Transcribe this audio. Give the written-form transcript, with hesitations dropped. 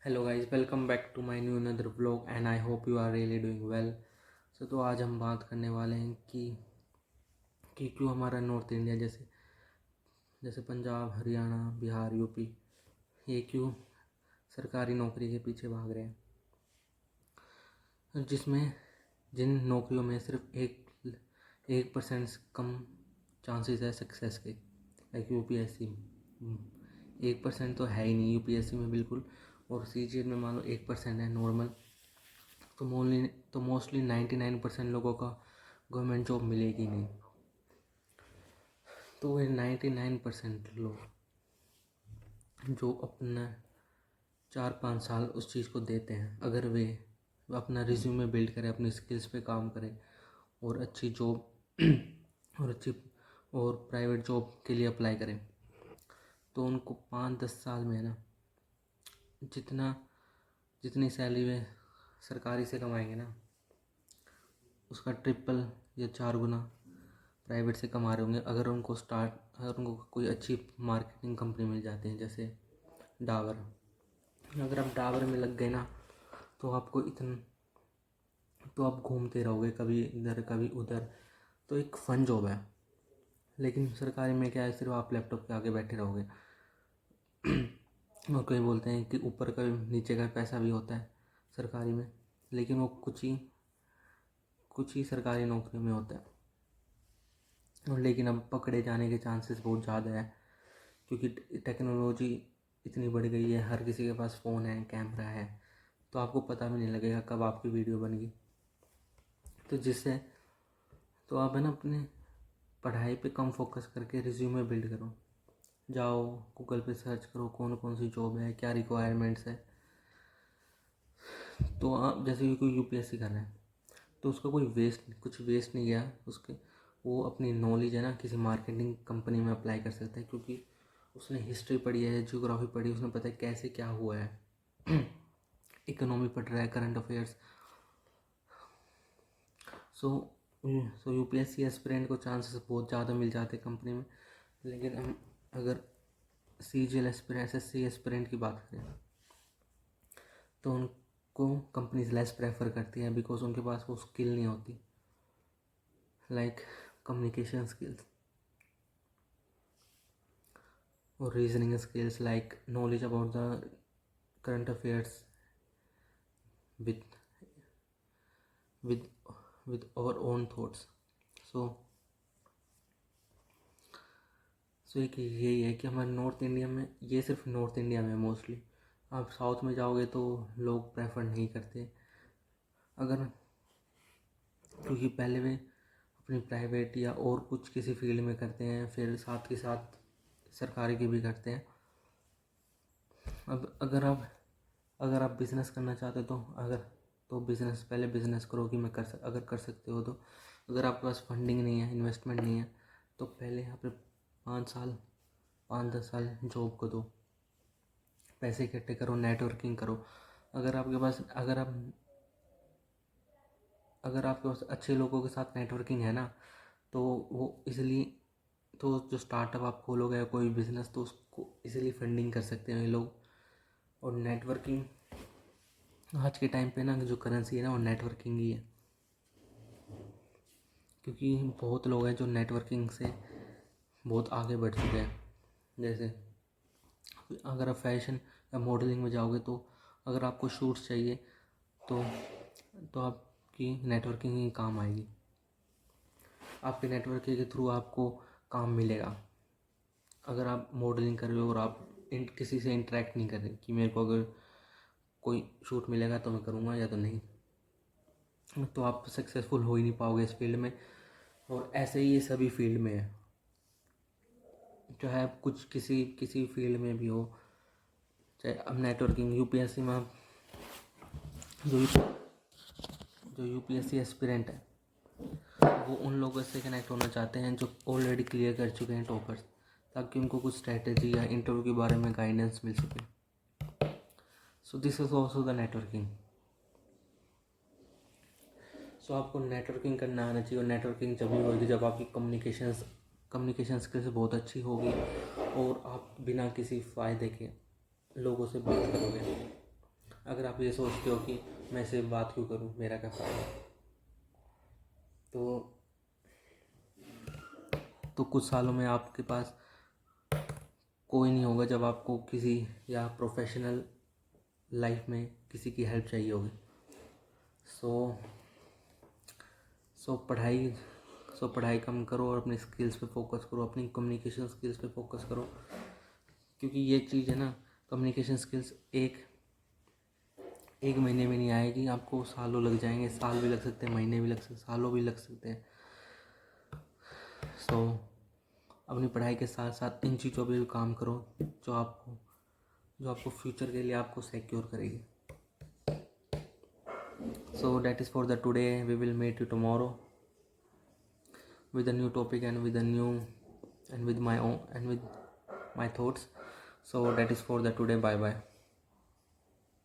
Hello guys, welcome back to my new another vlog and I hope you are really doing well. तो आज हम बात करने वाले हैं कि क्यों हमारा नॉर्थ इंडिया जैसे जैसे पंजाब, हरियाणा, बिहार, यूपी, ये क्यों सरकारी नौकरी के पीछे भाग रहे हैं, जिसमें जिन नौकरियों में सिर्फ एक परसेंट कम चांसेस है सक्सेस के। लाइक यूपीएससी 1% तो है ही नहीं यूपीएससी में बिल्कुल, और सीजीएल में मान लो 1% है नॉर्मल। तो मोस्टली 99% लोगों का गवर्नमेंट जॉब मिलेगी नहीं। तो वे 99% लोग जो अपना 4-5 साल उस चीज़ को देते हैं, अगर वे अपना रिज्यूमे बिल्ड करें, अपनी स्किल्स पे काम करें और अच्छी जॉब और प्राइवेट जॉब के लिए अप्लाई करें, तो उनको 5-10 साल में है ना, जितनी सैलरी वे सरकारी से कमाएंगे ना, उसका ट्रिपल या 4 गुना प्राइवेट से कमा रहे होंगे। अगर उनको कोई अच्छी मार्केटिंग कंपनी मिल जाती है, जैसे डाबर। अगर आप डाबर में लग गए ना, तो आप घूमते रहोगे, कभी इधर कभी उधर। तो एक फ़न जॉब है। लेकिन सरकारी में क्या है, सिर्फ आप लैपटॉप के आगे बैठे रहोगे। और कोई बोलते हैं कि ऊपर का नीचे का पैसा भी होता है सरकारी में, लेकिन वो कुछ ही सरकारी नौकरियों में होता है। और लेकिन अब पकड़े जाने के चांसेस बहुत ज़्यादा है, क्योंकि टेक्नोलॉजी इतनी बढ़ गई है। हर किसी के पास फ़ोन है, कैमरा है, तो आपको पता भी नहीं लगेगा कब आपकी वीडियो बन गई। तो आप है ना, अपने पढ़ाई पे कम फोकस करके रिज्यूमे बिल्ड करो। जाओ गूगल पे सर्च करो कौन कौन सी जॉब है, क्या रिक्वायरमेंट्स है। तो आप जैसे कि कोई यूपीएससी कर रहा है, तो उसका कुछ वेस्ट नहीं गया उसके। वो अपनी नॉलेज है ना, किसी मार्केटिंग कंपनी में अप्लाई कर सकता है, क्योंकि उसने हिस्ट्री पढ़ी है, ज्योग्राफी पढ़ी है, उसने पता है कैसे क्या हुआ है। इकोनॉमी पढ़ रहा है, करंट अफेयर्स। सो यूपीएससी एस्पिरेंट को चांसेस बहुत ज़्यादा मिल जाते हैं कंपनी में। लेकिन हम अगर सीजीएल एस्पिरेंट, एसएससी एस्पिरेंट की बात करें, तो उनको कंपनीज लेस प्रेफर करती हैं, बिकॉज उनके पास वो स्किल नहीं होती, लाइक कम्युनिकेशन स्किल्स और reasoning skills, like knowledge about the current affairs with with with our own thoughts. सो एक यही है कि हमारे नॉर्थ इंडिया में, ये सिर्फ नॉर्थ इंडिया में मोस्टली, आप साउथ में जाओगे तो लोग प्रेफर नहीं करते। अगर क्योंकि पहले वे अपनी प्राइवेट या और कुछ किसी फील्ड में करते हैं, फिर साथ के साथ सरकारी की भी करते हैं। अब अगर आप बिज़नेस करना चाहते हो, तो पहले बिज़नेस करो कि अगर कर सकते हो तो। अगर आपके पास फंडिंग नहीं है, इन्वेस्टमेंट नहीं है, तो पहले अपने 5-10 साल जॉब को दो, पैसे इकट्ठे करो, नेटवर्किंग करो। अगर आपके पास अच्छे लोगों के साथ नेटवर्किंग है ना, तो वो इसलिए तो जो स्टार्टअप आप खोलोगे या कोई बिज़नेस, तो उसको इजीली फंडिंग कर सकते हैं ये लोग। और नेटवर्किंग आज के टाइम पे ना, जो करेंसी है ना, वो नेटवर्किंग ही है। क्योंकि बहुत लोग हैं जो नेटवर्किंग से बहुत आगे बढ़ चुके हैं। जैसे अगर आप फैशन या मॉडलिंग में जाओगे, तो अगर आपको शूट्स चाहिए, तो आपकी नेटवर्किंग ही काम आएगी। आपके नेटवर्किंग के थ्रू आपको काम मिलेगा। अगर आप मॉडलिंग कर रहे हो और आप किसी से इंटरेक्ट नहीं कर रहे कि मेरे को अगर कोई शूट मिलेगा तो मैं करूँगा या तो नहीं, तो आप सक्सेसफुल हो ही नहीं पाओगे इस फील्ड में। और ऐसे ही ये सभी फील्ड में है, चाहे आप कुछ किसी फील्ड में भी हो। चाहे अब नेटवर्किंग, यूपीएससी में जो जो यूपीएससी एस्पिरेंट है, वो उन लोगों से कनेक्ट होना चाहते हैं जो ऑलरेडी क्लियर कर चुके हैं, टॉपर्स, ताकि उनको कुछ स्ट्रैटेजी या इंटरव्यू के बारे में गाइडेंस मिल सके। So this is also the networking. So आपको नेटवर्किंग करना आना चाहिए। और नेटवर्किंग जब भी होगी जब आपकी कम्युनिकेशन स्किल्स बहुत अच्छी होगी और आप बिना किसी फ़ायदे के लोगों से बात करोगे। अगर आप ये सोचते हो कि मैं इससे बात क्यों करूं, मेरा क्या फ़ायदा, तो कुछ सालों में आपके पास कोई नहीं होगा जब आपको किसी या प्रोफेशनल लाइफ में किसी की हेल्प चाहिए होगी। सो पढ़ाई कम करो और अपनी स्किल्स पे फोकस करो, अपनी कम्युनिकेशन स्किल्स पे फोकस करो, क्योंकि ये चीज़ है ना, कम्युनिकेशन स्किल्स एक महीने में नहीं आएगी, आपको सालों लग जाएंगे, साल भी लग सकते हैं, महीने भी लग सकते हैं, सालों भी लग सकते हैं। सो अपनी पढ़ाई के साथ साथ इन चीज़ों पर भी काम करो जो आपको फ्यूचर के लिए आपको सिक्योर करेगी। So that is for the today, we will meet you tomorrow with a new topic and with a new and with my own and with my thoughts. So that is for the today. Bye bye.